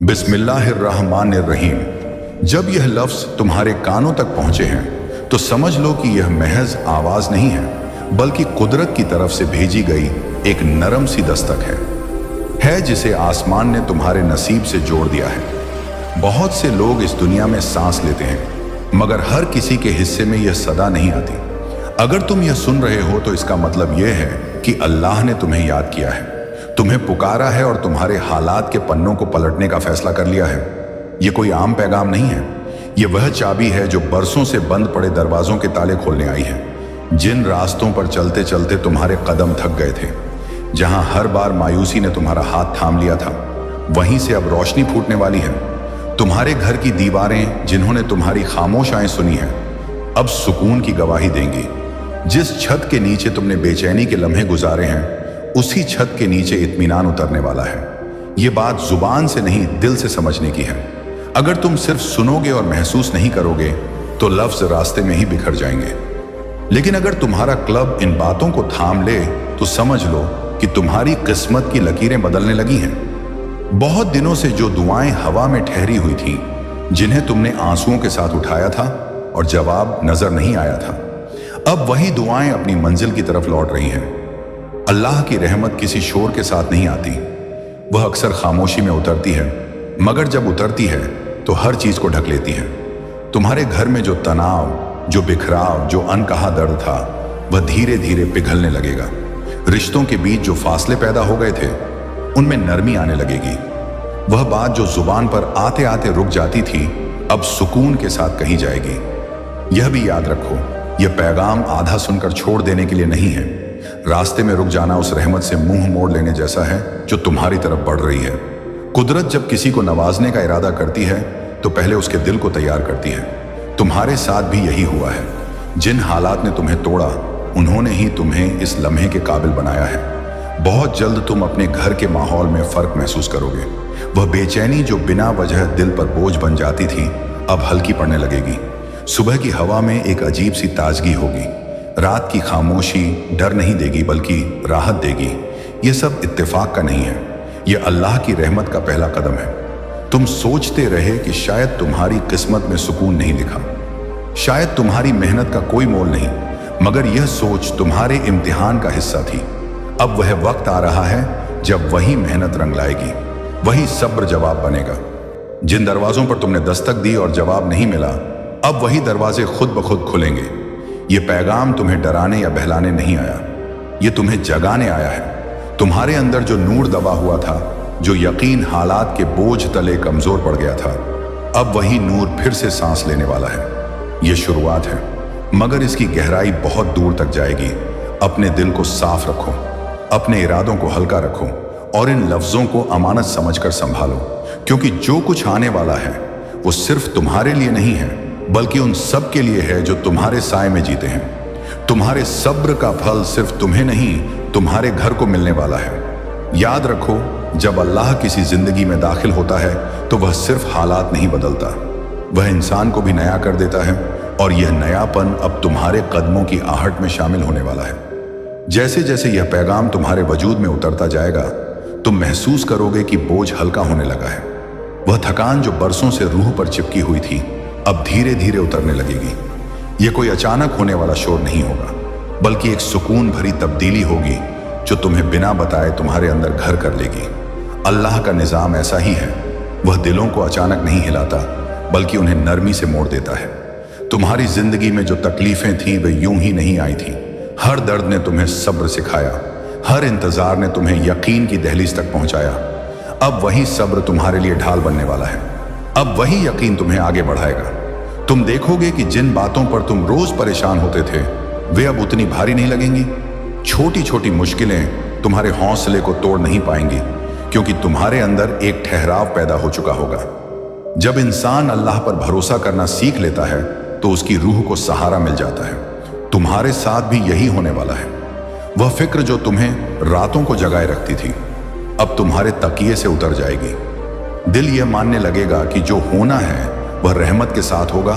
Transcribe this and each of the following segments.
बिस्मिल्लाहिर्रहमानिर्रहीम। जब यह लफ्ज़ तुम्हारे कानों तक पहुँचे हैं तो समझ लो कि यह महज आवाज़ नहीं है, बल्कि कुदरत की तरफ से भेजी गई एक नरम सी दस्तक है जिसे आसमान ने तुम्हारे नसीब से जोड़ दिया है। बहुत से लोग इस दुनिया में सांस लेते हैं, मगर हर किसी के हिस्से में यह सदा नहीं आती। अगर तुम यह सुन रहे हो तो इसका मतलब यह है कि अल्लाह ने तुम्हें याद किया है, तुम्हें पुकारा है और तुम्हारे हालात के पन्नों को पलटने का फैसला कर लिया है। यह कोई आम पैगाम नहीं है, यह वह चाबी है जो बरसों से बंद पड़े दरवाजों के ताले खोलने आई है। जिन रास्तों पर चलते चलते तुम्हारे कदम थक गए थे, जहां हर बार मायूसी ने तुम्हारा हाथ थाम लिया था, वहीं से अब रोशनी फूटने वाली है। तुम्हारे घर की दीवारें जिन्होंने तुम्हारी खामोशाएं सुनी हैं, अब सुकून की गवाही देंगी। जिस छत के नीचे तुमने बेचैनी के लम्हे गुजारे हैं, उसी छत के नीचे इत्मीनान उतरने वाला है। ये बात जुबान से नहीं, दिल से समझने की है। अगर तुम सिर्फ सुनोगे और महसूस नहीं करोगे तो लफ्ज रास्ते में ही बिखर जाएंगे। लेकिन अगर तुम्हारा क्लब इन बातों को थाम ले तो समझ लो कि तुम्हारी किस्मत की लकीरें बदलने लगी हैं। बहुत दिनों से जो दुआएं हवा में ठहरी हुई थीं, जिन्हें तुमने आंसुओं के साथ उठाया था और जवाब नजर नहीं आया था, अब वही दुआएं अपनी मंजिल की तरफ लौट रही हैं। अल्लाह की रहमत किसी शोर के साथ नहीं आती, वह अक्सर खामोशी में उतरती है, मगर जब उतरती है तो हर चीज को ढक लेती है। तुम्हारे घर में जो तनाव, जो बिखराव, जो अनकहा दर्द था, वह धीरे धीरे पिघलने लगेगा। रिश्तों के बीच जो फासले पैदा हो गए थे, उनमें नरमी आने लगेगी। वह बात जो जुबान पर आते आते रुक जाती थी, अब सुकून के साथ कही जाएगी। यह भी याद रखो, यह पैगाम आधा सुनकर छोड़ देने के लिए नहीं है। रास्ते में रुक जाना उस रहमत से मुंह मोड़ लेने जैसा है जो तुम्हारी तरफ बढ़ रही है। कुदरत जब किसी को नवाजने का इरादा करती है तो पहले उसके दिल को तैयार करती है। तुम्हारे साथ भी यही हुआ है। जिन हालात ने तुम्हें तोड़ा, उन्होंने ही तुम्हें इस लम्हे के काबिल बनाया है। बहुत जल्द तुम अपने घर के माहौल में फर्क महसूस करोगे। वह बेचैनी जो बिना वजह दिल पर बोझ बन जाती थी, अब हल्की पड़ने लगेगी। सुबह की हवा में एक अजीब सी ताजगी होगी। रात की खामोशी डर नहीं देगी, बल्कि राहत देगी। यह सब इत्तेफाक का नहीं है, यह अल्लाह की रहमत का पहला कदम है। तुम सोचते रहे कि शायद तुम्हारी किस्मत में सुकून नहीं लिखा, शायद तुम्हारी मेहनत का कोई मोल नहीं, मगर यह सोच तुम्हारे इम्तिहान का हिस्सा थी। अब वह वक्त आ रहा है जब वही मेहनत रंग लाएगी, वही सब्र जवाब बनेगा। जिन दरवाजों पर तुमने दस्तक दी और जवाब नहीं मिला, अब वही दरवाजे खुद ब खुद खुलेंगे। ये पैगाम तुम्हें डराने या बहलाने नहीं आया, ये तुम्हें जगाने आया है। तुम्हारे अंदर जो नूर दबा हुआ था, जो यकीन हालात के बोझ तले कमजोर पड़ गया था, अब वही नूर फिर से सांस लेने वाला है। ये शुरुआत है, मगर इसकी गहराई बहुत दूर तक जाएगी। अपने दिल को साफ रखो, अपने इरादों को हल्का रखो और इन लफ्जों को अमानत समझकर संभालो, क्योंकि जो कुछ आने वाला है वो सिर्फ तुम्हारे लिए नहीं है, बल्कि उन सब के लिए है जो तुम्हारे साए में जीते हैं। तुम्हारे सब्र का फल सिर्फ तुम्हें नहीं, तुम्हारे घर को मिलने वाला है। याद रखो, जब अल्लाह किसी जिंदगी में दाखिल होता है तो वह सिर्फ हालात नहीं बदलता, वह इंसान को भी नया कर देता है। और यह नयापन अब तुम्हारे कदमों की आहट में शामिल होने वाला है। जैसे जैसे यह पैगाम तुम्हारे वजूद में उतरता जाएगा, तुम महसूस करोगे कि बोझ हल्का होने लगा है। वह थकान जो बरसों से रूह पर चिपकी हुई थी, अब धीरे धीरे उतरने लगेगी। यह कोई अचानक होने वाला शोर नहीं होगा, बल्कि एक सुकून भरी तब्दीली होगी जो तुम्हें बिना बताए तुम्हारे अंदर घर कर लेगी। अल्लाह का निज़ाम ऐसा ही है, वह दिलों को अचानक नहीं हिलाता, बल्कि उन्हें नरमी से मोड़ देता है। तुम्हारी जिंदगी में जो तकलीफें थीं, वे यूं ही नहीं आई थीं। हर दर्द ने तुम्हें सब्र सिखाया, हर इंतजार ने तुम्हें यकीन की दहलीज तक पहुंचाया। अब वही सब्र तुम्हारे लिए ढाल बनने वाला है, अब वही यकीन तुम्हें आगे बढ़ाएगा। तुम देखोगे कि जिन बातों पर तुम रोज परेशान होते थे, वे अब उतनी भारी नहीं लगेंगी। छोटी छोटी मुश्किलें तुम्हारे हौसले को तोड़ नहीं पाएंगी, क्योंकि तुम्हारे अंदर एक ठहराव पैदा हो चुका होगा। जब इंसान अल्लाह पर भरोसा करना सीख लेता है तो उसकी रूह को सहारा मिल जाता है। तुम्हारे साथ भी यही होने वाला है। वह फिक्र जो तुम्हें रातों को जगाए रखती थी, अब तुम्हारे तकिए से उतर जाएगी। दिल यह मानने लगेगा कि जो होना है वह रहमत के साथ होगा,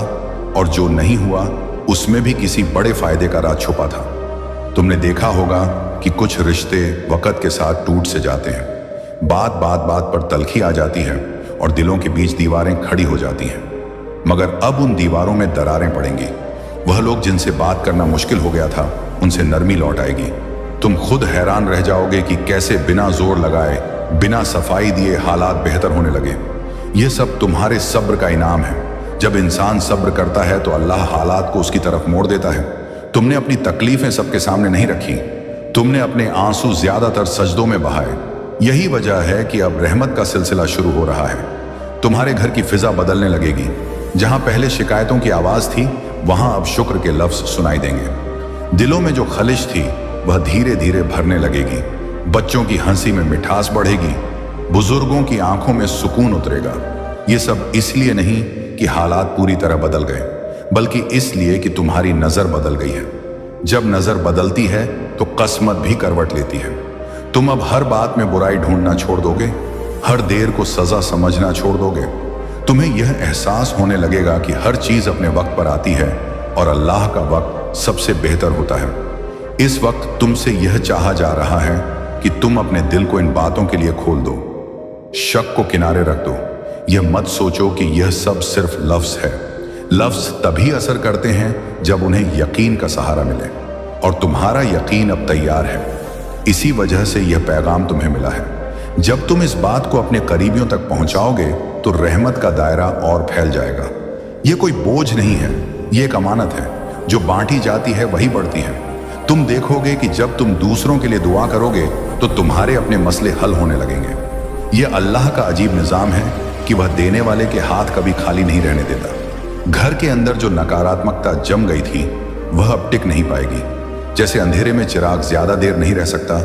और जो नहीं हुआ उसमें भी किसी बड़े फायदे का राज छुपा था। तुमने देखा होगा कि कुछ रिश्ते वक़्त के साथ टूट से जाते हैं, बात बात बात पर तलखी आ जाती है और दिलों के बीच दीवारें खड़ी हो जाती हैं। मगर अब उन दीवारों में दरारें पड़ेंगी। वह लोग जिनसे बात करना मुश्किल हो गया था, उनसे नरमी लौट आएगी। तुम खुद हैरान रह जाओगे कि कैसे बिना जोर लगाए, बिना सफाई दिए हालात बेहतर होने लगे। यह सब तुम्हारे सब्र का इनाम है। जब इंसान सब्र करता है तो अल्लाह हालात को उसकी तरफ मोड़ देता है। तुमने अपनी तकलीफें सबके सामने नहीं रखी, तुमने अपने आंसू ज्यादातर सजदों में बहाए। यही वजह है कि अब रहमत का सिलसिला शुरू हो रहा है। तुम्हारे घर की फिजा बदलने लगेगी। जहां पहले शिकायतों की आवाज थी, वहां अब शुक्र के लफ्ज सुनाई देंगे। दिलों में जो खलिश थी वह धीरे धीरे भरने लगेगी। बच्चों की हंसी में मिठास बढ़ेगी, बुजुर्गों की आंखों में सुकून उतरेगा। ये सब इसलिए नहीं कि हालात पूरी तरह बदल गए, बल्कि इसलिए कि तुम्हारी नजर बदल गई है। जब नजर बदलती है तो किस्मत भी करवट लेती है। तुम अब हर बात में बुराई ढूंढना छोड़ दोगे, हर देर को सजा समझना छोड़ दोगे। तुम्हें यह एहसास होने लगेगा कि हर चीज अपने वक्त पर आती है और अल्लाह का वक्त सबसे बेहतर होता है। इस वक्त तुमसे यह चाहा जा रहा है कि तुम अपने दिल को इन बातों के लिए खोल दो। शक को किनारे रख दो। यह मत सोचो कि यह सब सिर्फ लफ्ज है। लफ्ज तभी असर करते हैं जब उन्हें यकीन का सहारा मिले, और तुम्हारा यकीन अब तैयार है। इसी वजह से यह पैगाम तुम्हें मिला है। जब तुम इस बात को अपने करीबियों तक पहुंचाओगे तो रहमत का दायरा और फैल जाएगा। यह कोई बोझ नहीं है, यह एक अमानत है। जो बांटी जाती है वही बढ़ती है। तुम देखोगे कि जब तुम दूसरों के लिए दुआ करोगे तो तुम्हारे अपने मसले हल होने लगेंगे। यह अल्लाह का अजीब निजाम है कि वह देने वाले के हाथ कभी खाली नहीं रहने देता। घर के अंदर जो नकारात्मकता जम गई थी वह अब टिक नहीं पाएगी। जैसे अंधेरे में चिराग ज्यादा देर नहीं रह सकता,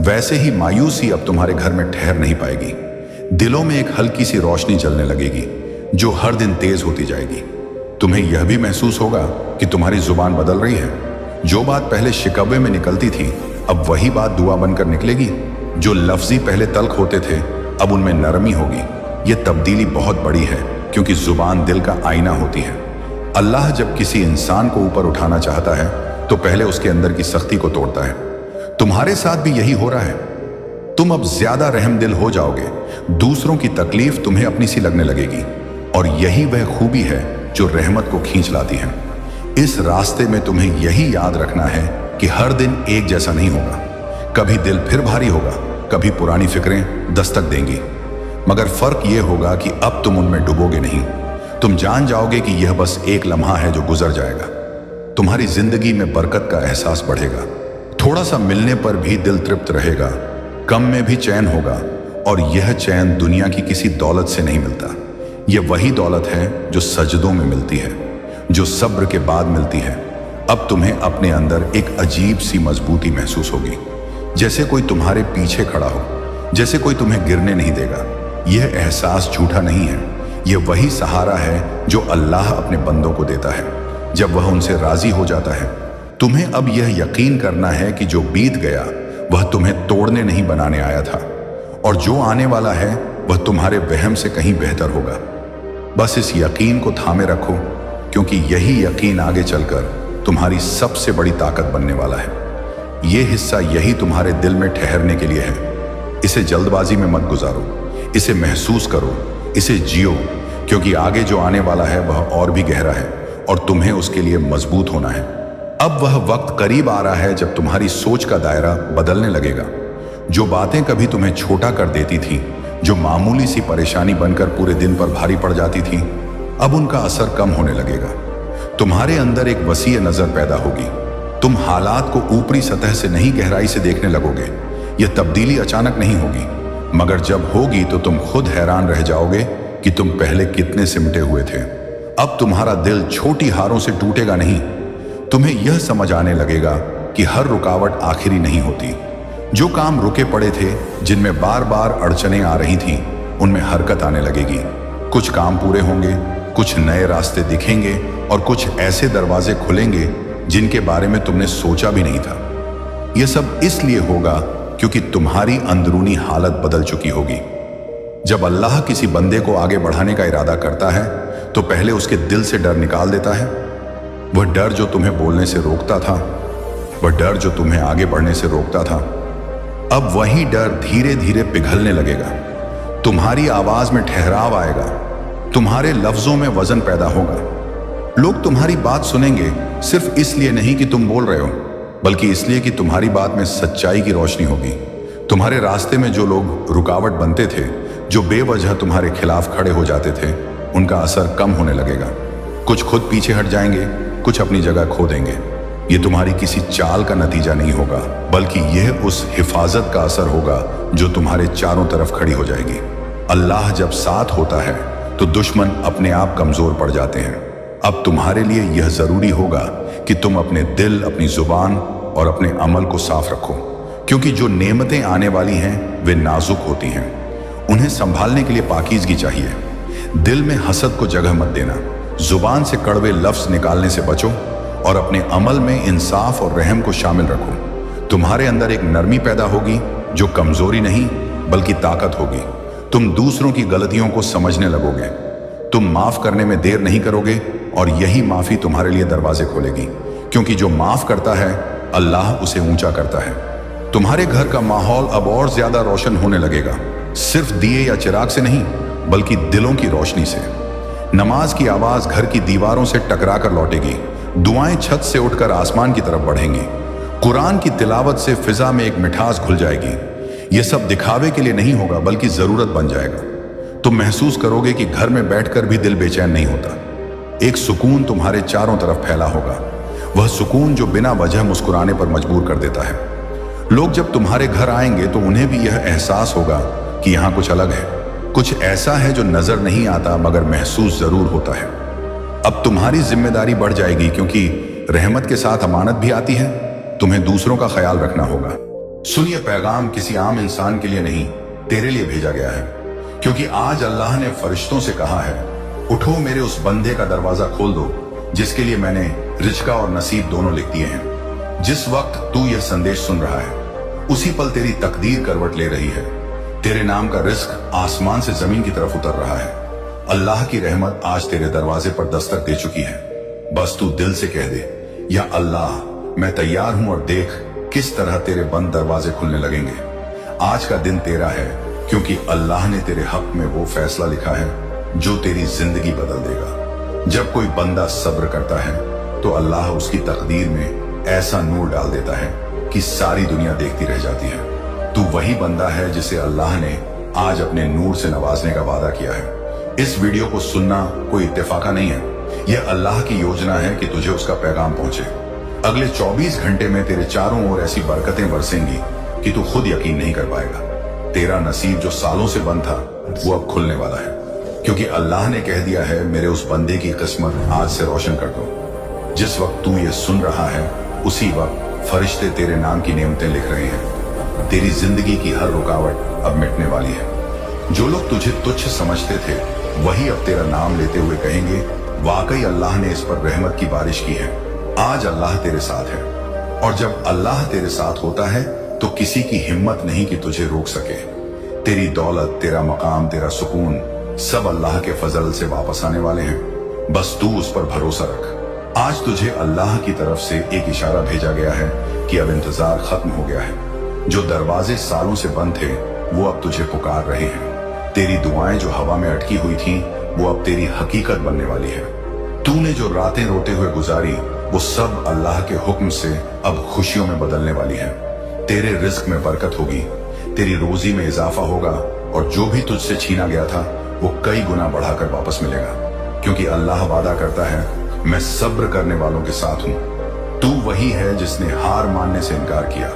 वैसे ही मायूसी अब तुम्हारे घर में ठहर नहीं पाएगी। दिलों में एक हल्की सी रोशनी जलने लगेगी जो हर दिन तेज होती जाएगी। तुम्हें यह भी महसूस होगा कि तुम्हारी जुबान बदल रही है। जो बात पहले शिकवे में निकलती थी अब वही बात दुआ बनकर निकलेगी। जो लफ्जी पहले तल्ख होते थे अब उनमें नरमी होगी। यह तब्दीली बहुत बड़ी है क्योंकि जुबान दिल का आईना होती है। अल्लाह जब किसी इंसान को ऊपर उठाना चाहता है तो पहले उसके अंदर की सख्ती को तोड़ता है। तुम्हारे साथ भी यही हो रहा है। तुम अब ज्यादा रहमदिल हो जाओगे, दूसरों की तकलीफ तुम्हें अपनी सी लगने लगेगी, और यही वह खूबी है जो रहमत को खींच लाती है। इस रास्ते में तुम्हें यही याद रखना है कि हर दिन एक जैसा नहीं होगा। कभी दिल फिर भारी होगा, कभी पुरानी फिक्रें दस्तक देंगी, मगर फर्क यह होगा कि अब तुम उनमें डूबोगे नहीं। तुम जान जाओगे कि यह बस एक लम्हा है जो गुजर जाएगा। तुम्हारी जिंदगी में बरकत का एहसास बढ़ेगा। थोड़ा सा मिलने पर भी दिल तृप्त रहेगा, कम में भी चैन होगा, और यह चैन दुनिया की किसी दौलत से नहीं मिलता। यह वही दौलत है जो सजदों में मिलती है, जो सब्र के बाद मिलती है। अब तुम्हें अपने अंदर एक अजीब सी मजबूती महसूस होगी, जैसे कोई तुम्हारे पीछे खड़ा हो, जैसे कोई तुम्हें गिरने नहीं देगा। यह एहसास झूठा नहीं है, यह वही सहारा है जो अल्लाह अपने बंदों को देता है जब वह उनसे राजी हो जाता है। तुम्हें अब यह यकीन करना है कि जो बीत गया वह तुम्हें तोड़ने नहीं बनाने आया था, और जो आने वाला है वह तुम्हारे वहम से कहीं बेहतर होगा। बस इस यकीन को थामे रखो, क्योंकि यही यकीन आगे चलकर तुम्हारी सबसे बड़ी ताकत बनने वाला है। यह हिस्सा यही तुम्हारे दिल में ठहरने के लिए है। इसे जल्दबाजी में मत गुजारो, इसे महसूस करो, इसे जियो, क्योंकि आगे जो आने वाला है वह और भी गहरा है, और तुम्हें उसके लिए मजबूत होना है। अब वह वक्त करीब आ रहा है जब तुम्हारी सोच का दायरा बदलने लगेगा। जो बातें कभी तुम्हें छोटा कर देती थी, जो मामूली सी परेशानी बनकर पूरे दिन पर भारी पड़ जाती थी, अब उनका असर कम होने लगेगा। तुम्हारे अंदर एक वसीय नजर पैदा होगी। तुम हालात को ऊपरी सतह से नहीं, गहराई से देखने लगोगे। यह तब्दीली अचानक नहीं होगी, मगर जब होगी तो तुम खुद हैरान रह जाओगे कि तुम पहले कितने सिमटे हुए थे। अब तुम्हारा दिल छोटी हारों से टूटेगा नहीं। तुम्हें यह समझ आने लगेगा कि हर रुकावट आखिरी नहीं होती। जो काम रुके पड़े थे, जिनमें बार बार अड़चनें आ रही थीं, उनमें हरकत आने लगेगी। कुछ काम पूरे होंगे, कुछ नए रास्ते दिखेंगे, और कुछ ऐसे दरवाजे खुलेंगे जिनके बारे में तुमने सोचा भी नहीं था। यह सब इसलिए होगा क्योंकि तुम्हारी अंदरूनी हालत बदल चुकी होगी। जब अल्लाह किसी बंदे को आगे बढ़ाने का इरादा करता है तो पहले उसके दिल से डर निकाल देता है। वह डर जो तुम्हें बोलने से रोकता था, वह डर जो तुम्हें आगे बढ़ने से रोकता था, अब वही डर धीरे धीरे पिघलने लगेगा। तुम्हारी आवाज में ठहराव आएगा, तुम्हारे लफ्जों में वजन पैदा होगा। लोग तुम्हारी बात सुनेंगे सिर्फ इसलिए नहीं कि तुम बोल रहे हो, बल्कि इसलिए कि तुम्हारी बात में सच्चाई की रोशनी होगी। तुम्हारे रास्ते में जो लोग रुकावट बनते थे, जो बेवजह तुम्हारे खिलाफ खड़े हो जाते थे, उनका असर कम होने लगेगा। कुछ खुद पीछे हट जाएंगे, कुछ अपनी जगह खो देंगे। ये तुम्हारी किसी चाल का नतीजा नहीं होगा, बल्कि यह उस हिफाजत का असर होगा जो तुम्हारे चारों तरफ खड़ी हो जाएगी। अल्लाह जब साथ होता है तो दुश्मन अपने आप कमजोर पड़ जाते हैं। अब तुम्हारे लिए यह जरूरी होगा कि तुम अपने दिल, अपनी जुबान और अपने अमल को साफ रखो, क्योंकि जो नेमतें आने वाली हैं वे नाजुक होती हैं। उन्हें संभालने के लिए पाकीज़गी चाहिए। दिल में हसद को जगह मत देना, जुबान से कड़वे लफ्ज निकालने से बचो और अपने अमल में इंसाफ और रहम को शामिल रखो। तुम्हारे अंदर एक नरमी पैदा होगी जो कमजोरी नहीं बल्कि ताकत होगी। तुम दूसरों की गलतियों को समझने लगोगे, तुम माफ करने में देर नहीं करोगे और यही माफी तुम्हारे लिए दरवाजे खोलेगी, क्योंकि जो माफ करता है अल्लाह उसे ऊंचा करता है। तुम्हारे घर का माहौल अब और ज्यादा रोशन होने लगेगा, सिर्फ दिए या चिराग से नहीं बल्कि दिलों की रोशनी से। नमाज की आवाज घर की दीवारों से टकरा कर लौटेगी, दुआएं छत से उठकर आसमान की तरफ बढ़ेंगी, कुरान की तिलावत से फिजा में एक मिठास घुल जाएगी। यह सब दिखावे के लिए नहीं होगा बल्कि जरूरत बन जाएगा। तुम महसूस करोगे कि घर में बैठकर भी दिल बेचैन नहीं होता। एक सुकून तुम्हारे चारों तरफ फैला होगा, वह सुकून जो बिना वजह मुस्कुराने पर मजबूर कर देता है। लोग जब तुम्हारे घर आएंगे तो उन्हें भी यह एहसास होगा कि यहाँ कुछ अलग है, कुछ ऐसा है जो नजर नहीं आता मगर महसूस जरूर होता है। अब तुम्हारी जिम्मेदारी बढ़ जाएगी, क्योंकि रहमत के साथ अमानत भी आती है। तुम्हें दूसरों का ख्याल रखना होगा। सुन, ये पैगाम किसी आम इंसान के लिए नहीं, तेरे लिए भेजा गया है, क्योंकि आज अल्लाह ने फरिश्तों से कहा है, उठो मेरे उस बंदे का दरवाजा खोल दो जिसके लिए मैंने रिज्का और नसीब दोनों लिख दिए हैं। जिस वक्त तू यह संदेश सुन रहा है उसी पल तेरी तकदीर करवट ले रही है। तेरे नाम का रिज्क आसमान से जमीन की तरफ उतर रहा है। अल्लाह की रहमत आज तेरे दरवाजे पर दस्तक दे चुकी है। बस तू दिल से कह दे, या अल्लाह मैं तैयार हूं, और देख किस तरह तेरे बंद दरवाजे खुलने लगेंगे। आज का दिन तेरा है, क्योंकि अल्लाह ने तेरे हक में वो फैसला लिखा है जो तेरी जिंदगी बदल देगा। जब कोई बंदा सब्र करता है तो अल्लाह उसकी तकदीर में ऐसा नूर डाल देता है कि सारी दुनिया देखती रह जाती है। तू वही बंदा है जिसे अल्लाह ने आज अपने नूर से नवाजने का वादा किया है। इस वीडियो को सुनना कोई इत्तेफाका नहीं है, यह अल्लाह की योजना है कि तुझे उसका पैगाम पहुंचे। अगले 24 घंटे में तेरे चारों ओर ऐसी बरकतें बरसेंगी कि तू खुद यकीन नहीं कर पाएगा। तेरा नसीब जो सालों से बंद था वो अब खुलने वाला है, क्योंकि अल्लाह ने कह दिया है, मेरे उस बंदे की किस्मत आज से रोशन कर दो। जिस वक्त तू ये सुन रहा है उसी वक्त फरिश्ते तेरे नाम की नेमतें लिख रहे हैं। तेरी जिंदगी की हर रुकावट अब मिटने वाली है। जो लोग तुझे तुच्छ समझते थे वही अब तेरा नाम लेते हुए कहेंगे, वाकई अल्लाह ने इस पर रहमत की बारिश की है। आज अल्लाह तेरे साथ है, और जब अल्लाह तेरे साथ होता है तो किसी की हिम्मत नहीं कि तुझे रोक सके। तेरी दौलत, तेरा मकाम, तेरा सुकून सब अल्लाह के फजल से वापस आने वाले हैं। बस तू उस पर भरोसा रख। आज तुझे अल्लाह की तरफ से एक इशारा भेजा गया है कि अब इंतजार खत्म हो गया है। जो दरवाजे सालों से बंद थे वो अब तुझे पुकार रहे हैं। तेरी दुआएं जो हवा में अटकी हुई थीं वो अब तेरी हकीकत बनने वाली है। तूने जो रातें रोते हुए गुजारी वो सब अल्लाह के हुक्म से अब खुशियों में बदलने वाली है। तेरे रिज्क में बरकत होगी, तेरी रोजी में इजाफा होगा, और जो भी तुझसे छीना गया था वो कई गुना बढ़ाकर वापस मिलेगा, क्योंकि अल्लाह वादा करता है, मैं सब्र करने वालों के साथ हूं। तू वही है जिसने हार मानने से इनकार किया,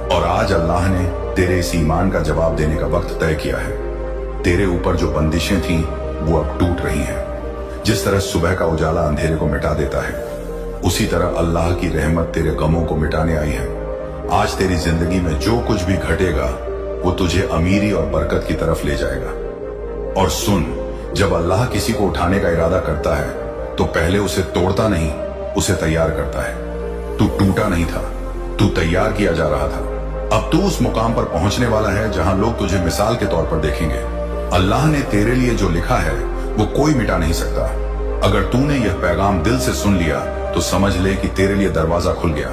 और आज अल्लाह ने तेरे इस ईमान का जवाब देने का वक्त तय किया है। तेरे ऊपर जो बंदिशें थीं वो अब टूट रही हैं। जिस तरह सुबह का उजाला अंधेरे को मिटा देता है, उसी तरह अल्लाह की रहमत तेरे गमों को मिटाने आई है। आज तेरी जिंदगी में जो कुछ भी घटेगा वो तुझे अमीरी और बरकत की तरफ ले जाएगा। और सुन, जब अल्लाह किसी को उठाने का इरादा करता है तो पहले उसे तोड़ता नहीं, उसे तैयार करता है। तू टूटा नहीं था, तू तैयार किया जा रहा था। अब तू उस मुकाम पर पहुंचने वाला है जहां लोग तुझे मिसाल के तौर पर देखेंगे। अल्लाह ने तेरे लिए जो लिखा है वो कोई मिटा नहीं सकता। अगर तूने यह पैगाम दिल से सुन लिया तो समझ ले कि तेरे लिए दरवाजा खुल गया।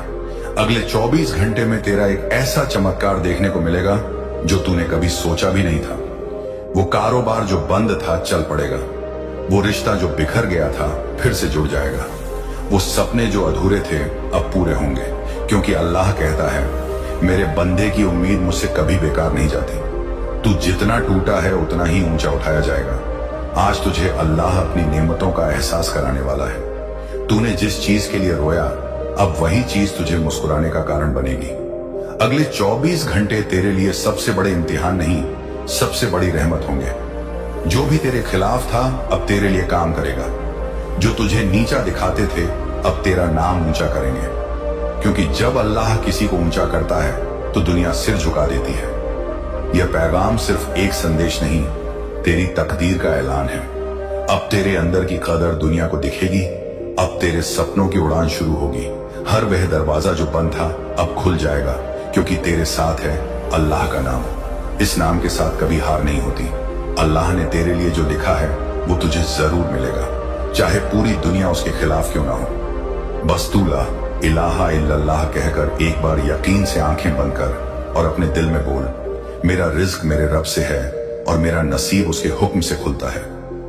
अगले 24 घंटे में तेरा एक ऐसा चमत्कार देखने को मिलेगा जो तूने कभी सोचा भी नहीं था। वो कारोबार जो बंद था चल पड़ेगा, वो रिश्ता जो बिखर गया था फिर से जुड़ जाएगा, वो सपने जो अधूरे थे अब पूरे होंगे, क्योंकि अल्लाह कहता है मेरे बंदे की उम्मीद मुझसे कभी बेकार नहीं जाती। तू जितना टूटा है उतना ही ऊंचा उठाया जाएगा। आज तुझे अल्लाह अपनी नेमतों का एहसास कराने वाला है। तूने जिस चीज के लिए रोया अब वही चीज तुझे मुस्कुराने का कारण बनेगी। अगले 24 घंटे तेरे लिए सबसे बड़े इम्तिहान नहीं, सबसे बड़ी रहमत होंगे। जो भी तेरे खिलाफ था अब तेरे लिए काम करेगा। जो तुझे नीचा दिखाते थे अब तेरा नाम ऊंचा करेंगे, क्योंकि जब अल्लाह किसी को ऊंचा करता है तो दुनिया सिर झुका देती है। यह पैगाम सिर्फ एक संदेश नहीं, तेरी तकदीर का ऐलान है। अब तेरे अंदर की कदर दुनिया को दिखेगी। अब तेरे सपनों की उड़ान शुरू होगी। हर वह दरवाजा जो बंद था अब खुल जाएगा, क्योंकि तेरे साथ है अल्लाह का नाम। इस नाम के साथ कभी हार नहीं होती। अल्लाह ने तेरे लिए जो लिखा है वो तुझे जरूर मिलेगा, चाहे पूरी दुनिया उसके खिलाफ क्यों ना हो। बस तू ला इलाहा इल्लल्लाह कहकर एक बार यकीन से आंखें बंद कर और अपने दिल में बोल, मेरा रिज्क मेरे रब से है और मेरा नसीब उसके हुक्म से खुलता है।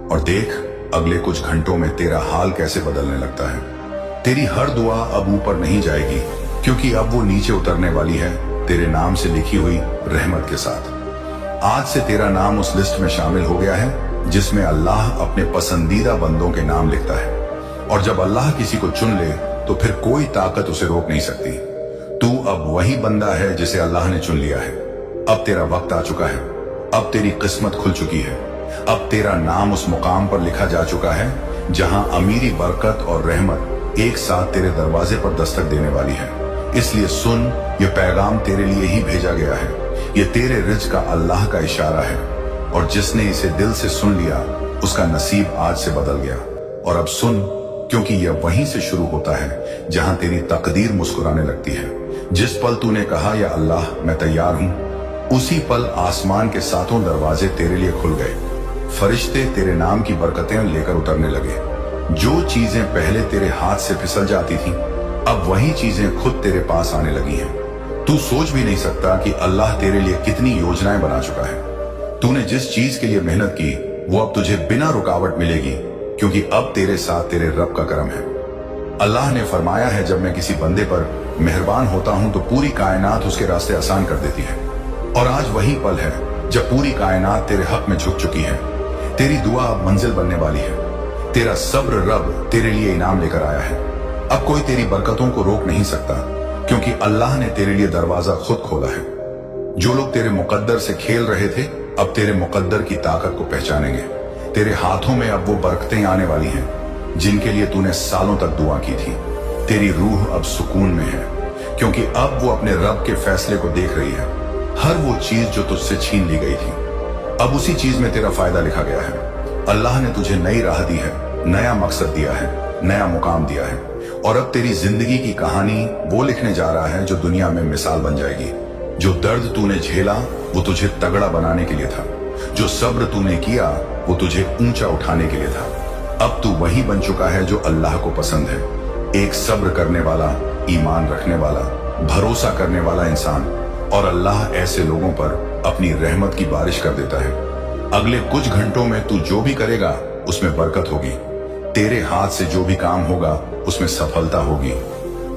और देख अगले कुछ घंटों में तेरा हाल कैसे बदलने लगता है। तेरी हर दुआ अब ऊपर नहीं जाएगी, क्योंकि अब वो नीचे उतरने वाली है तेरे नाम से लिखी हुई रहमत के साथ। आज से तेरा नाम उस लिस्ट में शामिल हो गया है जिसमें अल्लाह अपने पसंदीदा बंदों के नाम लिखता है। और जब अल्लाह किसी को चुन ले तो फिर कोई ताकत उसे रोक नहीं सकती। तू अब वही बंदा है जिसे अल्लाह ने चुन लिया है। अब तेरा वक्त आ चुका है। अब तेरी किस्मत खुल चुकी है। अब तेरा नाम उस मुकाम पर लिखा जा चुका है जहां अमीरी, बरकत और रहमत एक साथ तेरे दरवाजे पर दस्तक देने वाली है। इसलिए सुन, ये पैगाम तेरे लिए ही भेजा गया है। ये तेरे रिज्क का अल्लाह का इशारा है, और जिसने इसे दिल से सुन लिया उसका नसीब आज से बदल गया। और अब सुन, क्योंकि यह वहीं से शुरू होता है जहां तेरी तकदीर मुस्कुराने लगती है। जिस पल तूने कहा या अल्लाह मैं तैयार हूं, उसी पल आसमान के सातों दरवाजे तेरे लिए खुल गए। फरिश्ते तेरे नाम की बरकतें लेकर उतरने लगे। जो चीजें पहले तेरे हाथ से फिसल जाती थीं, अब वही चीजें खुद तेरे पास आने लगी हैं। तू सोच भी नहीं सकता कि अल्लाह तेरे लिए कितनी योजनाएं बना चुका है। तूने जिस चीज के लिए मेहनत की वो अब तुझे बिना रुकावट मिलेगी, क्योंकि अब तेरे साथ तेरे रब का करम है। अल्लाह ने फरमाया है, जब मैं किसी बंदे पर मेहरबान होता हूं तो पूरी कायनात उसके रास्ते आसान कर देती है। और आज वही पल है जब पूरी कायनात तेरे हक में झुक चुकी है। तेरी दुआ अब मंजिल बनने वाली है। तेरा सब्र रब तेरे लिए इनाम लेकर आया है। अब कोई तेरी बरकतों को रोक नहीं सकता, क्योंकि अल्लाह ने तेरे लिए दरवाजा खुद खोला है। जो लोग तेरे मुकद्दर से खेल रहे थे अब तेरे मुकद्दर की ताकत को पहचानेंगे। तेरे हाथों में अब वो बरकतें आने वाली हैं जिनके लिए तूने सालों तक दुआ की थी। तेरी रूह अब सुकून में है, क्योंकि अब वो अपने रब के फैसले को देख रही है। हर वो चीज जो तुझसे छीन ली गई थी, अब उसी चीज में तेरा फायदा लिखा गया है। अल्लाह ने तुझे नई राह दी है, नया मकसद दिया है, नया मुकाम दिया है। और अब तेरी जिंदगी की कहानी वो लिखने जा रहा है जो दुनिया में मिसाल बन जाएगी। जो दर्द तूने झेला वो तुझे तगड़ा बनाने के लिए था। जो सब्र तूने किया वो तुझे ऊंचा उठाने के लिए था। अब तू वही बन चुका है जो अल्लाह को पसंद है, एक सब्र करने वाला, ईमान रखने वाला, भरोसा करने वाला इंसान। और अल्लाह ऐसे लोगों पर अपनी रहमत की बारिश कर देता है। अगले कुछ घंटों में तू जो भी करेगा उसमें बरकत होगी। तेरे हाथ से जो भी काम होगा उसमें सफलता होगी।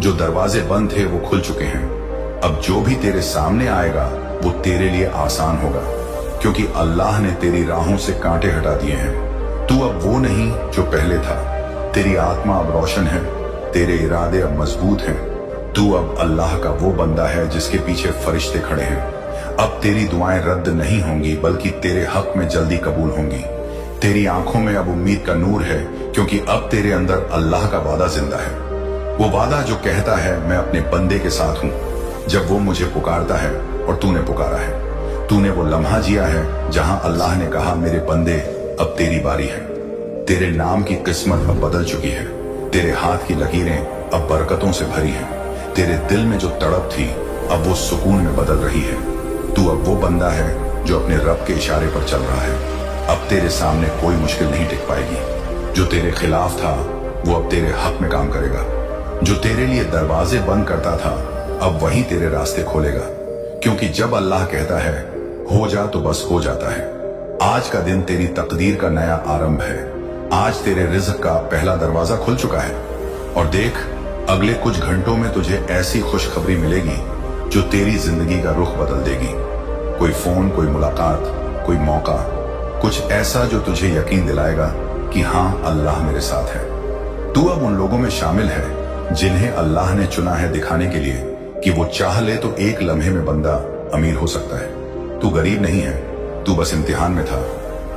जो दरवाजे बंद थे वो खुल चुके हैं। अब जो भी तेरे सामने आएगा वो तेरे लिए आसान होगा, क्योंकि अल्लाह ने तेरी राहों से कांटे हटा दिए हैं। तू अब वो नहीं जो पहले था। तेरी आत्मा अब रोशन है, तेरे इरादे अब मजबूत हैं। तू अब अल्लाह का वो बंदा है जिसके पीछे फरिश्ते खड़े हैं। अब तेरी दुआएं रद्द नहीं होंगी, बल्कि तेरे हक में जल्दी कबूल होंगी। तेरी आंखों में अब उम्मीद का नूर है, क्योंकि अब तेरे अंदर अल्लाह का वादा जिंदा है। वो वादा जो कहता है मैं अपने बंदे के साथ हूं जब वो मुझे पुकारता है, और तूने पुकारा है। तूने वो लम्हा जिया है जहां अल्लाह ने कहा मेरे बंदे अब तेरी बारी है। तेरे नाम की किस्मत अब बदल चुकी है। तेरे हाथ की लकीरें अब बरकतों से भरी हैं। तेरे दिल में जो तड़प थी अब वो सुकून में बदल रही है। तू अब वो बंदा है जो अपने रब के इशारे पर चल रहा है। अब तेरे सामने कोई मुश्किल नहीं टिक पाएगी। जो तेरे खिलाफ था वो अब तेरे हक में काम करेगा। जो तेरे लिए दरवाजे बंद करता था अब वही तेरे रास्ते खोलेगा, क्योंकि जब अल्लाह कहता है हो जा तो बस हो जाता है। आज का दिन तेरी तकदीर का नया आरंभ है। आज तेरे रिज़्क का पहला दरवाजा खुल चुका है और देख, अगले कुछ घंटों में तुझे ऐसी खुशखबरी मिलेगी जो तेरी जिंदगी का रुख बदल देगी। कोई फोन, कोई मुलाकात, कोई मौका, कुछ ऐसा जो तुझे यकीन दिलाएगा कि हाँ, अल्लाह मेरे साथ है। तू अब उन लोगों में शामिल है जिन्हें अल्लाह ने चुना है दिखाने के लिए कि वो चाह ले तो एक लम्हे में बंदा अमीर हो सकता है। तू गरीब नहीं है, तू बस इम्तिहान में था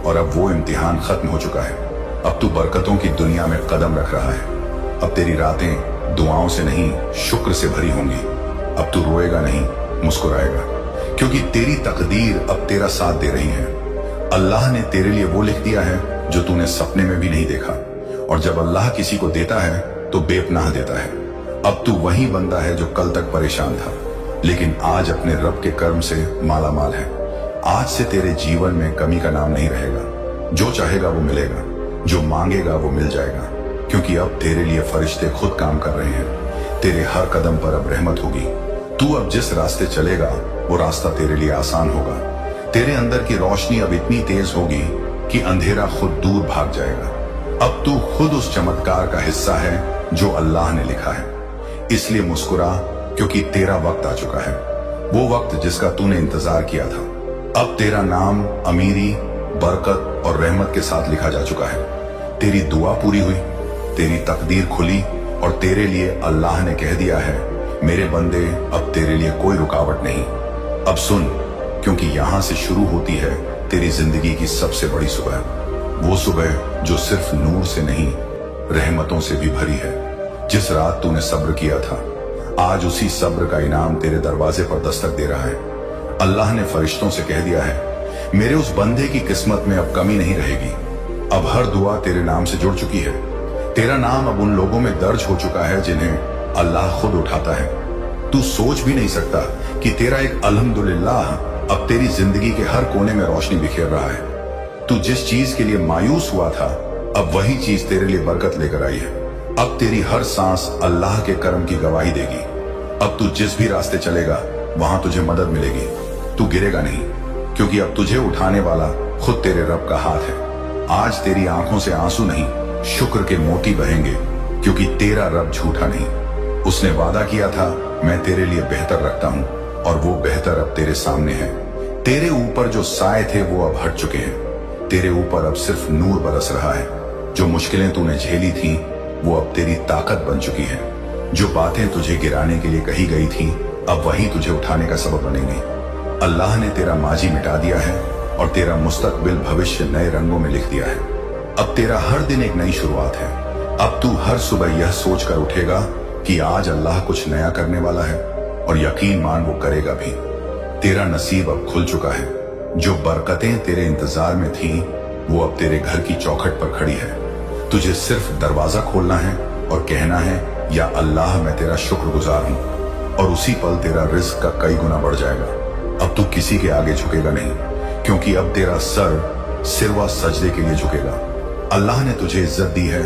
और अब वो इम्तिहान खत्म हो चुका है। अब तू बरकतों की दुनिया में कदम रख रहा है। अब तेरी रातें दुआओं से नहीं, शुक्र से भरी होंगी। अब तू रोएगा नहीं, मुस्कुराएगा, क्योंकि तेरी तकदीर अब तेरा साथ दे रही है। अल्लाह ने तेरे लिए वो लिख दिया है जो तूने सपने में भी नहीं देखा। और जब अल्लाह किसी को देता है तो बेपनाह देता है। अब तू वही बंदा है जो कल तक परेशान था, लेकिन आज अपने रब के कर्म से माला माल है। आज से तेरे जीवन में कमी का नाम नहीं रहेगा। जो चाहेगा वो मिलेगा, जो मांगेगा वो मिल जाएगा, क्योंकि अब तेरे लिए फरिश्ते खुद काम कर रहे हैं। तेरे हर कदम पर अब रहमत होगी। तू अब जिस रास्ते चलेगा वो रास्ता तेरे लिए आसान होगा। तेरे अंदर की रोशनी अब इतनी तेज होगी कि अंधेरा खुद दूर भाग जाएगा। अब तू खुद उस चमत्कार का हिस्सा है जो अल्लाह ने लिखा है। इसलिए मुस्कुरा, क्योंकि तेरा वक्त आ चुका है, वो वक्त जिसका तूने इंतजार किया था। अब तेरा नाम अमीरी, बरकत और रहमत के साथ लिखा जा चुका है। तेरी दुआ पूरी हुई, तेरी तकदीर खुली और तेरे लिए अल्लाह ने कह दिया है, मेरे बंदे, अब तेरे लिए कोई रुकावट नहीं। अब सुन, क्योंकि यहां से शुरू होती है तेरी जिंदगी की सबसे बड़ी सुबह। वो सुबह जो सिर्फ नूर से नहीं, रहमतों से भी भरी है। जिस रात तूने सब्र किया था, आज उसी सब्र का इनाम तेरे दरवाजे पर दस्तक दे रहा है। अल्लाह ने फरिश्तों से कह दिया है, मेरे उस बंदे की किस्मत में अब कमी नहीं रहेगी। अब हर दुआ तेरे नाम से जुड़ चुकी है। तेरा नाम अब उन लोगों में दर्ज हो चुका है जिन्हें अल्लाह खुद उठाता है। तू सोच भी नहीं सकता कि तेरा एक अल्हम्दुलिल्लाह अब तेरी जिंदगी के हर कोने में रोशनी बिखेर रहा है। तू जिस चीज के लिए मायूस हुआ था, अब वही चीज तेरे लिए बरकत लेकर आई है। अब तेरी हर सांस अल्लाह के करम की गवाही देगी। अब तू जिस भी रास्ते चलेगा वहां तुझे मदद मिलेगी। तू गिरेगा नहीं, क्योंकि अब तुझे उठाने वाला खुद तेरे रब का हाथ है। आज तेरी आंखों से आंसू नहीं, शुक्र के मोती बहेंगे, क्योंकि तेरा रब झूठा नहीं। उसने वादा किया था, मैं तेरे लिए बेहतर रखता हूं, और वो बेहतर अब तेरे सामने है। तेरे ऊपर जो साए थे वो अब हट चुके हैं। तेरे ऊपर अब सिर्फ नूर बरस रहा है। जो मुश्किलें तूने झेली थी वो अब तेरी ताकत बन चुकी है। जो बातें तुझे गिराने के लिए कही गई थी, अब वही तुझे उठाने का सबब बनेंगी। अल्लाह ने तेरा माजी मिटा दिया है और तेरा मुस्तकबिल भविष्य नए रंगों में लिख दिया है। अब तेरा हर दिन एक नई शुरुआत है। अब तू हर सुबह यह सोचकर उठेगा कि आज अल्लाह कुछ नया करने वाला है, और यकीन मान वो करेगा भी। तेरा नसीब अब खुल चुका है। जो बरकतें तेरे इंतजार में थीं, वो अब तेरे घर की चौखट पर खड़ी है। तुझे सिर्फ दरवाजा खोलना है और कहना है, या अल्लाह, मैं तेरा शुक्रगुजार हूं, और उसी पल तेरा रिस्क का कई गुना बढ़ जाएगा। अब तू किसी के आगे झुकेगा नहीं, क्योंकि अब तेरा सर सिरवा सजदे के लिए झुकेगा। अल्लाह ने तुझे इज्जत दी है,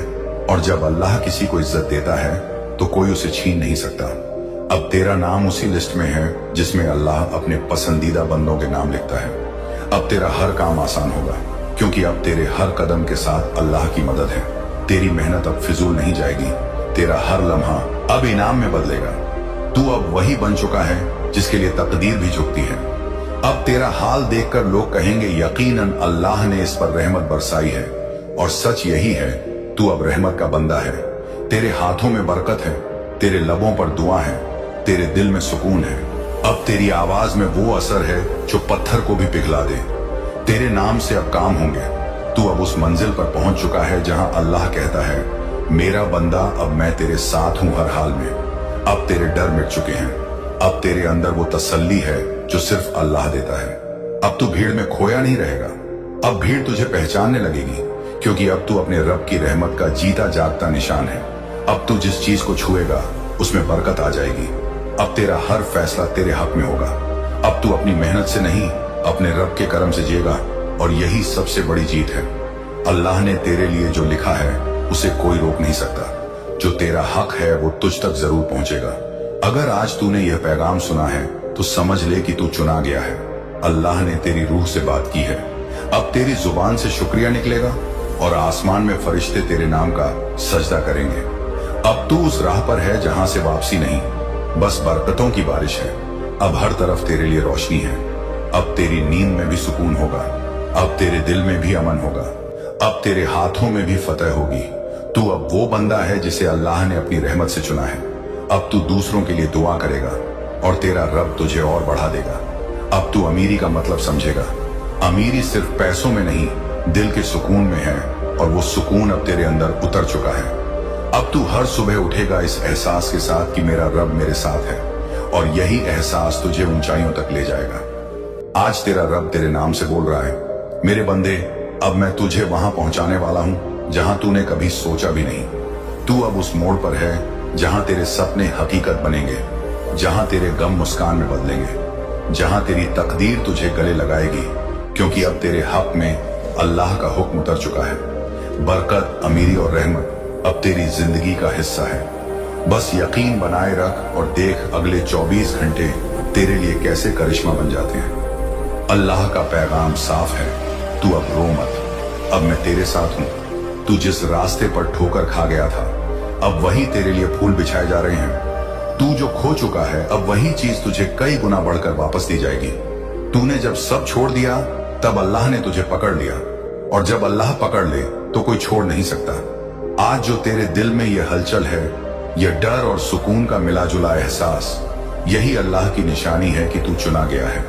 और जब अल्लाह किसी को इज्जत देता है तो कोई उसे छीन नहीं सकता। अब तेरा नाम उसी लिस्ट में है जिसमें अल्लाह अपने पसंदीदा बंदों के नाम लिखता है। अब तेरा हर काम आसान होगा, क्योंकि अब तेरे हर कदम के साथ अल्लाह की मदद है। तेरी मेहनत अब फिजूल नहीं जाएगी। तेरा हर लम्हा अब इनाम में बदलेगा। तू अब वही बन चुका है जिसके लिए तकदीर भी झुकती है। अब तेरा हाल देखकर लोग कहेंगे, यकीनन अल्लाह ने इस पर रहमत बरसाई है, और सच यही है, तू अब रहमत का बंदा है। तेरे हाथों में बरकत है, तेरे लबों पर दुआ है, तेरे दिल में सुकून है। अब तेरी आवाज में वो असर है जो पत्थर को भी पिघला दे। तेरे नाम से अब काम होंगे। तू अब उस मंजिल पर पहुंच चुका है जहां अल्लाह कहता है, मेरा बंदा, अब मैं तेरे साथ हूं हर हाल में। अब तेरे डर मिट चुके हैं। अब तेरे अंदर वो तसल्ली है जो सिर्फ अल्लाह देता है। अब तू भीड़ में खोया नहीं रहेगा। अब भीड़ तुझे पहचानने लगेगी, क्योंकि अब तू अपने रब की रहमत का जीता जागता निशान है। अब तू जिस चीज को छुएगा उसमें बरकत आ जाएगी। अब तेरा हर फैसला तेरे हक में होगा। अब तू अपनी मेहनत से नहीं, अपने रब के करम से जिएगा, और यही सबसे बड़ी जीत है। अल्लाह ने तेरे लिए जो लिखा है उसे कोई रोक नहीं सकता। जो तेरा हक है वो तुझ तक जरूर पहुंचेगा। अगर आज तूने यह पैगाम सुना है तो समझ ले कि तू चुना गया है। अल्लाह ने तेरी रूह से बात की है। अब तेरी जुबान से शुक्रिया निकलेगा और आसमान में फरिश्ते तेरे नाम का सजदा करेंगे। अब तू उस राह पर है जहां से वापसी नहीं, बस बरकतों की बारिश है। अब हर तरफ तेरे लिए रोशनी है। अब तेरी नींद में भी सुकून होगा, अब तेरे दिल में भी अमन होगा, अब तेरे हाथों में भी फतह होगी। तू अब वो बंदा है जिसे अल्लाह ने अपनी रहमत से चुना है। अब तू दूसरों के लिए दुआ करेगा और तेरा रब तुझे और बढ़ा देगा। अब तू अमीरी का मतलब समझेगा। अमीरी सिर्फ पैसों में नहीं, दिल के सुकून में है, और वो सुकून अब तेरे अंदर उतर चुका है। अब तू हर सुबह उठेगा इस एहसास के साथ कि मेरा रब मेरे साथ है, और यही एहसास तुझे ऊंचाइयों तक ले जाएगा। आज तेरा रब तेरे नाम से बोल रहा है, मेरे बंदे, अब मैं तुझे वहां पहुंचाने वाला हूं जहां तूने कभी सोचा भी नहीं। तू अब उस मोड़ पर है जहां तेरे सपने हकीकत बनेंगे, जहां तेरे गम मुस्कान में बदलेंगे, जहां तेरी तकदीर तुझे गले लगाएगी, क्योंकि अब तेरे हक में अल्लाह का हुक्म उतर चुका है। बरकत, अमीरी और रहमत अब तेरी जिंदगी का हिस्सा है। बस यकीन बनाए रख और देख अगले 24 घंटे तेरे लिए कैसे करिश्मा बन जाते हैं। अल्लाह का पैगाम साफ है, तू अब रो मत, अब मैं तेरे साथ हूं। तू जिस रास्ते पर ठोकर खा गया था, अब वही तेरे लिए फूल बिछाए जा रहे हैं। तू जो खो चुका है, अब वही चीज तुझे कई गुना बढ़कर वापस दी जाएगी। तूने जब सब छोड़ दिया, तब अल्लाह ने तुझे पकड़ लिया, और जब अल्लाह पकड़ ले तो कोई छोड़ नहीं सकता। आज जो तेरे दिल में ये हलचल है, ये डर और सुकून का मिला जुला एहसास, यही अल्लाह की निशानी है कि तू चुना गया है।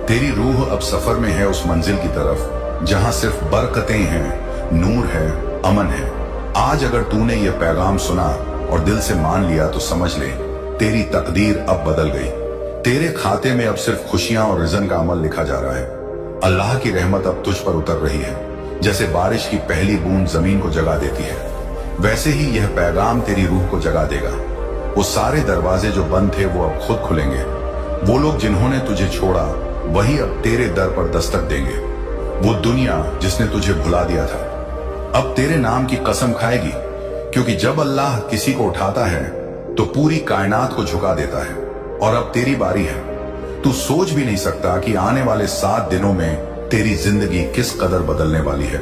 तेरी रूह अब सफर में है उस मंजिल की तरफ जहां सिर्फ बरकतें हैं, नूर है, अमन है। आज अगर तूने ये पैगाम सुना और दिल से मान लिया तो समझ ले, तेरी तकदीर अब बदल गई। तेरे खाते में अब सिर्फ खुशियां और रिजन का अमल लिखा जा रहा है। अल्लाह की रहमत अब तुझ पर उतर रही है। जैसे बारिश की पहली बूंद जमीन को जगा देती है, वैसे ही यह पैगाम तेरी रूह को जगा देगा। वो सारे दरवाजे जो बंद थे वो अब खुद खुलेंगे। वो लोग जिन्होंने तुझे छोड़ा, वही अब तेरे दर पर दस्तक देंगे। वो दुनिया जिसने तुझे भुला दिया था, अब तेरे नाम की कसम खाएगी, क्योंकि जब अल्लाह किसी को उठाता है तो पूरी कायनात को झुका देता है। और अब तेरी बारी है। तू सोच भी नहीं सकता कि आने वाले 7 दिनों में तेरी जिंदगी किस कदर बदलने वाली है।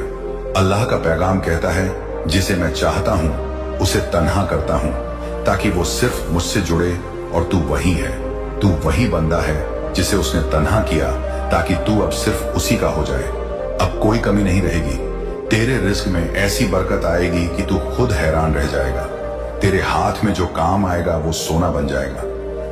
अल्लाह का पैगाम कहता है, जिसे मैं चाहता हूं उसे तन्हा करता हूं, ताकि वो सिर्फ मुझसे जुड़े, और तू वही है। तू वही बंदा है जिसे उसने तन्हा किया, ताकि तू अब सिर्फ उसी का हो जाए। अब कोई कमी नहीं रहेगी। तेरे रिस्क में ऐसी बरकत आएगी कि तू खुद हैरान रह जाएगा। तेरे हाथ में जो काम आएगा वो सोना बन जाएगा।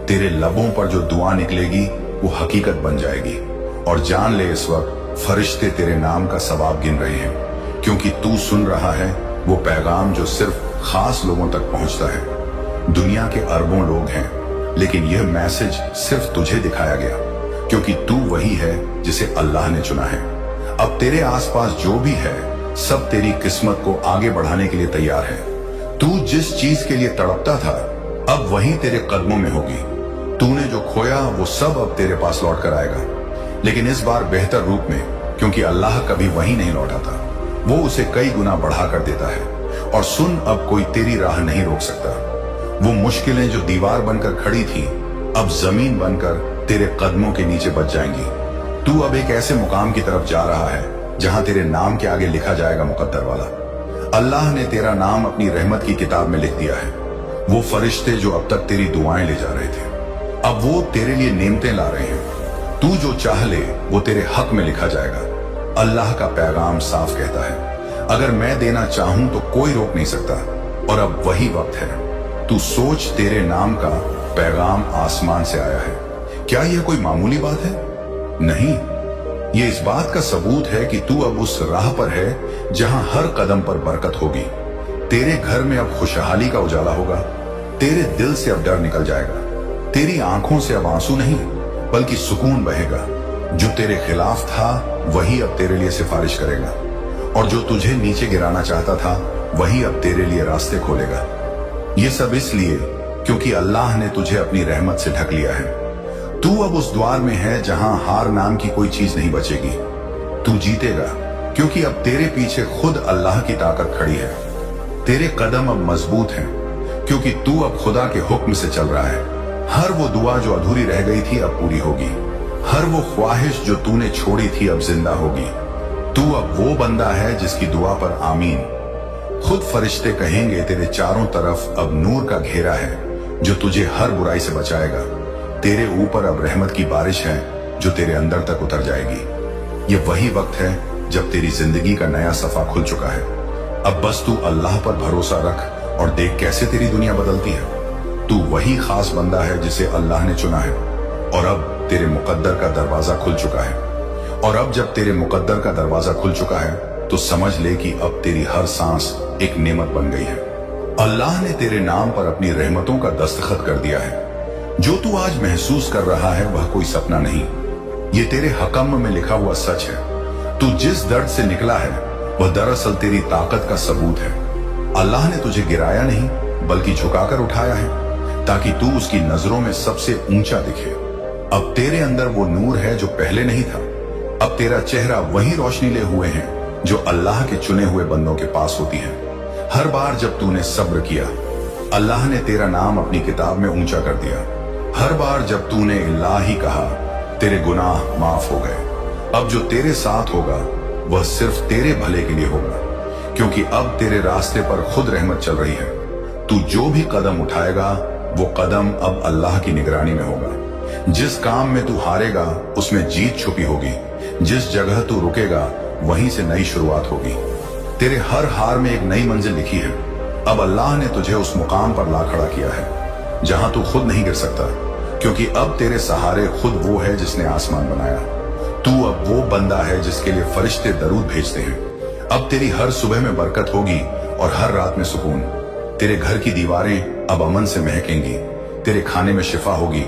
तेरे लबों पर जो दुआ निकलेगी वो हकीकत बन जाएगी। और जान ले, इस वक्त फरिश्ते तेरे नाम का सवाब गिन रहे हैं, क्योंकि तू सुन रहा है वो पैगाम जो सिर्फ खास लोगों तक पहुंचता है। दुनिया के अरबों लोग हैं, लेकिन यह मैसेज सिर्फ तुझे दिखाया गया, क्योंकि तू वही है जिसे अल्लाह ने चुना है। अब तेरे आसपास जो भी है, सब तेरी किस्मत को आगे बढ़ाने के लिए तैयार है। तू जिस चीज के लिए तड़पता था, अब वही तेरे कदमों में होगी। तूने जो खोया वो सब अब तेरे पास लौट कर आएगा, लेकिन इस बार बेहतर रूप में, क्योंकि अल्लाह कभी वही नहीं लौटाता, वो उसे कई गुना बढ़ा कर देता है। और सुन, अब कोई तेरी राह नहीं रोक सकता। वो मुश्किलें जो दीवार बनकर खड़ी थी, अब जमीन बनकर तेरे कदमों के नीचे बच जाएंगी। तू अब एक ऐसे मुकाम की तरफ जा रहा है जहां तेरे नाम के आगे लिखा जाएगा मुकद्दर वाला। अल्लाह ने तेरा नाम अपनी रहमत की किताब में लिख दिया है। वो फरिश्ते जो अब तक तेरी दुआएं ले जा रहे थे, अब वो तेरे लिए नेमतें ला रहे हैं। तू जो चाह ले वो तेरे हक में लिखा जाएगा। अल्लाह का पैगाम साफ कहता है, अगर मैं देना चाहूं तो कोई रोक नहीं सकता। और अब वही वक्त है। तू सोच, तेरे नाम का पैगाम आसमान से आया है। क्या यह कोई मामूली बात है? नहीं, ये इस बात का सबूत है कि तू अब उस राह पर है जहां हर कदम पर बरकत होगी। तेरे घर में अब खुशहाली का उजाला होगा। तेरे दिल से अब डर निकल जाएगा। तेरी आंखों से अब आंसू नहीं, बल्कि सुकून बहेगा। जो तेरे खिलाफ था वही अब तेरे लिए सिफारिश करेगा, और जो तुझे नीचे गिराना चाहता था वही अब तेरे लिए रास्ते खोलेगा। ये सब इसलिए क्योंकि अल्लाह ने तुझे अपनी रहमत से ढक लिया है। तू अब उस द्वार में है जहां हार नाम की कोई चीज नहीं बचेगी। तू जीतेगा, क्योंकि अब तेरे पीछे खुद अल्लाह की ताकत खड़ी है। तेरे कदम अब मजबूत हैं, क्योंकि तू अब खुदा के हुक्म से चल रहा है। हर वो दुआ जो अधूरी रह गई थी अब पूरी होगी। हर वो ख्वाहिश जो तूने छोड़ी थी अब जिंदा होगी। तू अब वो बंदा है जिसकी दुआ पर आमीन। खुद फरिश्ते कहेंगे तेरे चारों तरफ अब नूर का घेरा है जो तुझे हर बुराई से बचाएगा। तेरे ऊपर अब रहमत की बारिश है जो तेरे अंदर तक उतर जाएगी। ये वही वक्त है जब तेरी जिंदगी का नया सफा खुल चुका है। अब बस तू अल्लाह पर भरोसा रख और देख कैसे तेरी दुनिया बदलती है। तू वही खास बंदा है जिसे अल्लाह ने चुना है और अब तेरे मुकद्दर का दरवाजा खुल चुका है। और अब जब तेरे मुकद्दर का दरवाजा खुल चुका है तो समझ ले कि अब तेरी हर सांस एक नेमत बन गई है। अल्लाह ने तेरे नाम पर अपनी रहमतों का दस्तखत कर दिया है। जो तू आज महसूस कर रहा है वह कोई सपना नहीं, ये तेरे हकम में लिखा हुआ सच है। तू जिस दर्द से निकला है वह दरअसल तेरी ताकत का सबूत है। अल्लाह ने तुझे गिराया नहीं बल्कि झुकाकर उठाया है ताकि तू उसकी नजरों में सबसे ऊंचा दिखे। अब तेरे अंदर वो नूर है जो पहले नहीं था। अब तेरा चेहरा वही रोशनी ले हुए हैं जो अल्लाह के चुने हुए बंदों के पास होती है। हर बार जब तूने सब्र किया, अल्लाह ने तेरा नाम अपनी किताब में ऊंचा कर दिया। हर बार जब तूने इलाही कहा, तेरे गुनाह माफ हो गए। अब जो तेरे साथ होगा वह सिर्फ तेरे भले के लिए होगा, क्योंकि अब तेरे रास्ते पर खुद रहमत चल रही है। तू जो भी कदम उठाएगा वो कदम अब अल्लाह की निगरानी में होगा। जिस काम में तू हारेगा उसमें जीत छुपी होगी। जिस जगह तू रुकेगा वहीं से नई शुरुआत होगी। तेरे हर हार में एक नई मंजिल लिखी है। अब अल्लाह ने तुझे उस मुकाम पर ला खड़ा किया है जहां तू खुद नहीं गिर सकता, क्योंकि अब तेरे सहारे खुद वो है जिसने आसमान बनाया। तू अब वो बंदा है जिसके लिए फरिश्ते दरूद भेजते हैं। अब तेरी हर सुबह में बरकत होगी और हर रात में सुकून। तेरे घर की दीवारें अब अमन से महकेंगी। तेरे खाने में शिफा होगी।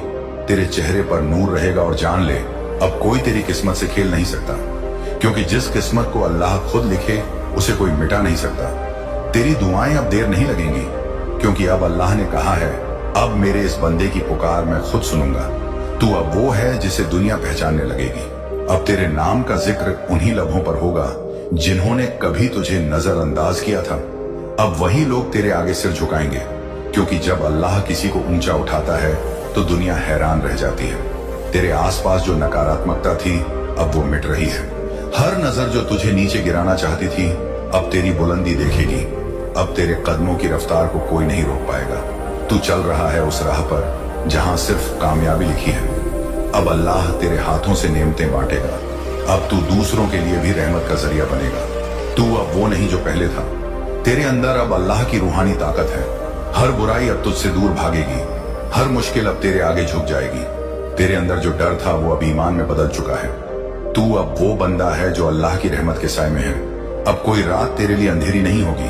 तेरे चेहरे पर नूर रहेगा और जान ले, अब कोई तेरी किस्मत से खेल नहीं सकता, क्योंकि जिस किस्मत को अल्लाह खुद लिखे उसे कोई मिटा नहीं सकता। तेरी दुआएं अब देर नहीं लगेंगी, क्योंकि अब अल्लाह ने कहा है, अब मेरे इस बंदे की पुकार मैं खुद सुनूंगा। तू अब वो है जिसे दुनिया पहचानने लगेगी। अब तेरे नाम का जिक्र उन्हीं लम्हों पर होगा जिन्होंने कभी तुझे नजरअंदाज किया था। अब वही लोग तेरे आगे सिर झुकाएंगे, क्योंकि जब अल्लाह किसी को ऊंचा उठाता है तो दुनिया हैरान रह जाती है। तेरे आसपास जो नकारात्मकता थी अब वो मिट रही है। हर नजर जो तुझे नीचे गिराना चाहती थी अब तेरी बुलंदी देखेगी। अब तेरे कदमों की रफ्तार को कोई नहीं रोक पाएगा। तू चल रहा है उस राह पर जहां सिर्फ कामयाबी लिखी है। अब अल्लाह तेरे हाथों से नेमतें बांटेगा। अब तू दूसरों के लिए भी रहमत का जरिया बनेगा। तू अब वो नहीं जो पहले था। तेरे अंदर अब अल्लाह की रूहानी ताकत है। हर बुराई अब तुझसे दूर भागेगी। हर मुश्किल अब तेरे आगे झुक जाएगी। तेरे अंदर जो डर था वो अब ईमान में बदल चुका है। तू अब वो बंदा है जो अल्लाह की रहमत के साए में है। अब कोई रात तेरे लिए अंधेरी नहीं होगी,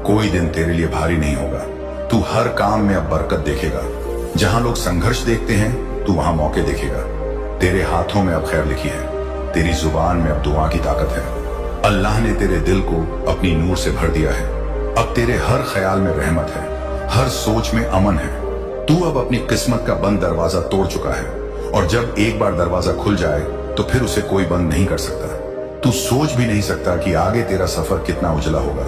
कोई दिन तेरे लिए भारी नहीं होगा। तू हर काम में अब बरकत देखेगा। जहां लोग संघर्ष देखते हैं तू वहां मौके देखेगा। तेरे हाथों में अब खैर लिखी है। तेरी जुबान में अब दुआ की ताकत है। अल्लाह ने तेरे दिल को अपनी नूर से भर दिया है। अब तेरे हर ख्याल में रहमत है, हर सोच में अमन है। तू अब अपनी किस्मत का बंद दरवाजा तोड़ चुका है, और जब एक बार दरवाजा खुल जाए तो फिर उसे कोई बंद नहीं कर सकता। तू सोच भी नहीं सकता कि आगे तेरा सफर कितना उजला होगा।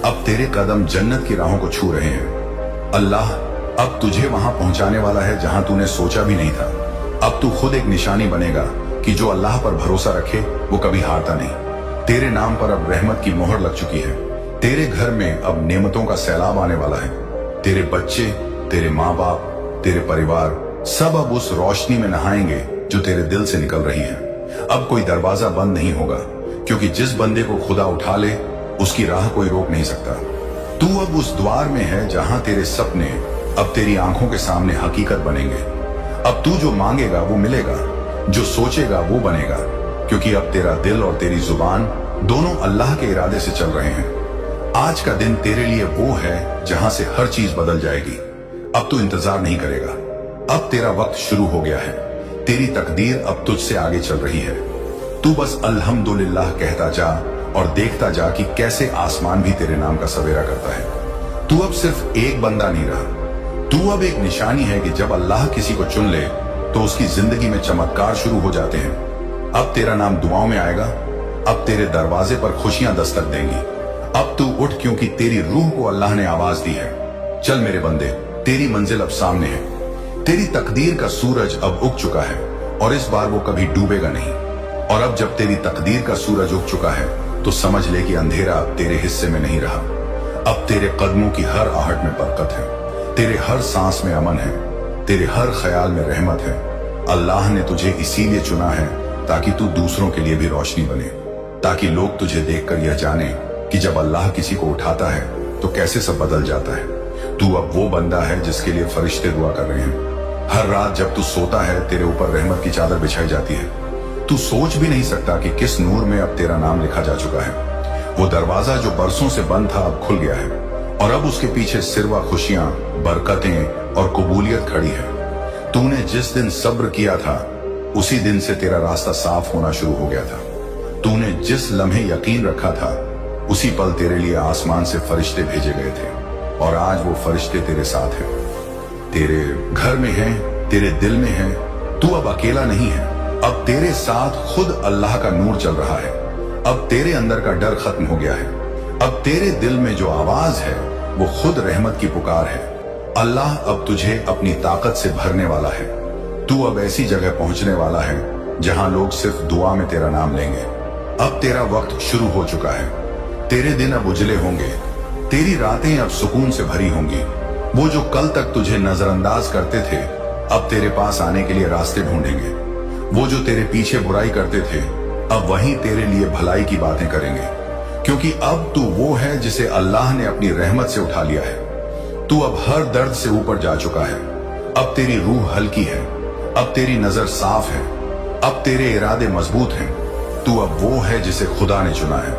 अब तेरे कदम जन्नत की राहों को छू रहे हैं। अल्लाह अब तुझे वहां पहुंचाने वाला है जहां तूने सोचा भी नहीं था। अब तू खुद एक निशानी बनेगा कि जो अल्लाह पर भरोसा रखे वो कभी हारता नहीं। तेरे नाम पर अब रहमत की मोहर लग चुकी है। तेरे घर में अब नेमतों का सैलाब आने वाला है। तेरे बच्चे, तेरे माँ बाप, तेरे परिवार सब अब उस रोशनी में नहाएंगे जो तेरे दिल से निकल रही है। अब कोई दरवाजा बंद नहीं होगा, क्योंकि जिस बंदे को खुदा उठा ले उसकी राह कोई रोक नहीं सकता। तू अब उस द्वार में है जहां तेरे सपने अब तेरी आंखों के सामने हकीकत बनेंगे। अब तू जो मांगेगा वो मिलेगा, जो सोचेगा वो बनेगा, क्योंकि अब तेरा दिल और तेरी जुबान दोनों अल्लाह के इरादे से चल रहे हैं। आज का दिन तेरे लिए वो है जहां से हर चीज बदल जाएगी। अब तू इंतजार नहीं करेगा। अब तेरा वक्त शुरू हो गया है। तेरी तकदीर अब तुझसे आगे चल रही है। तू बस अल्हम्दुलिल्लाह कहता जा और देखता जा कि कैसे आसमान भी तेरे नाम का सवेरा करता है। तू अब सिर्फ एक बंदा नहीं रहा। तू अब एक निशानी है कि जब अल्लाह किसी को चुन ले तो उसकी जिंदगी में चमत्कार शुरू हो जाते हैं। अब तेरा नाम दुआओं में आएगा। अब तेरे दरवाजे पर खुशियां दस्तक देंगी। अब तू उठ, क्योंकि तेरी रूह को अल्लाह ने आवाज दी है। चल मेरे बंदे, तेरी मंजिल अब सामने है। तेरी तकदीर का सूरज अब उग चुका है और इस बार वो कभी डूबेगा नहीं। और अब जब तेरी तकदीर का सूरज उग चुका है तो समझ ले कि अंधेरा अब तेरे हिस्से में नहीं रहा। अब तेरे कदमों की हर आहट में बरकत है, तेरे हर सांस में अमन है, तेरे हर ख्याल में रहमत है। अल्लाह ने तुझे इसीलिए चुना है ताकि तू दूसरों के लिए भी रोशनी बने, ताकि लोग तुझे देखकर यह जाने कि जब अल्लाह किसी को उठाता है तो कैसे सब बदल जाता है। तू अब वो बंदा है जिसके लिए फरिश्ते दुआ कर रहे हैं। हर रात जब तू सोता है तेरे ऊपर रहमत की चादर बिछाई जाती है। तू सोच भी नहीं सकता कि किस नूर में अब तेरा नाम लिखा जा चुका है। वो दरवाजा जो बरसों से बंद था अब खुल गया है और अब उसके पीछे सिरवा खुशियां, बरकतें और कबूलियत खड़ी है। तूने जिस दिन सब्र किया था उसी दिन से तेरा रास्ता साफ होना शुरू हो गया था। तूने जिस लम्हे यकीन रखा था उसी पल तेरे लिए आसमान से फरिश्ते भेजे गए थे और आज वो फरिश्ते तेरे साथ हैं, तेरे घर में हैं, तेरे दिल में हैं। तू अब अकेला नहीं है, अब तेरे साथ खुद अल्लाह का नूर चल रहा है। अब तेरे अंदर का डर खत्म हो गया है। अब तेरे दिल में जो आवाज है वो खुद रहमत की पुकार है। अल्लाह अब तुझे अपनी ताकत से भरने वाला है। तू अब ऐसी जगह पहुंचने वाला है जहां लोग सिर्फ दुआ में तेरा नाम लेंगे। अब तेरा वक्त शुरू हो चुका है। तेरे दिन अब उजले होंगे, तेरी रातें अब सुकून से भरी होंगी। वो जो कल तक तुझे नजरअंदाज करते थे अब तेरे पास आने के लिए रास्ते ढूंढेंगे। वो जो तेरे पीछे बुराई करते थे अब वहीं तेरे लिए भलाई की बातें करेंगे, क्योंकि अब तू वो है जिसे अल्लाह ने अपनी रहमत से उठा लिया है। तू अब हर दर्द से ऊपर जा चुका है। अब तेरी रूह हल्की है, अब तेरी नजर साफ है, अब तेरे इरादे मजबूत हैं। तू अब वो है जिसे खुदा ने चुना है।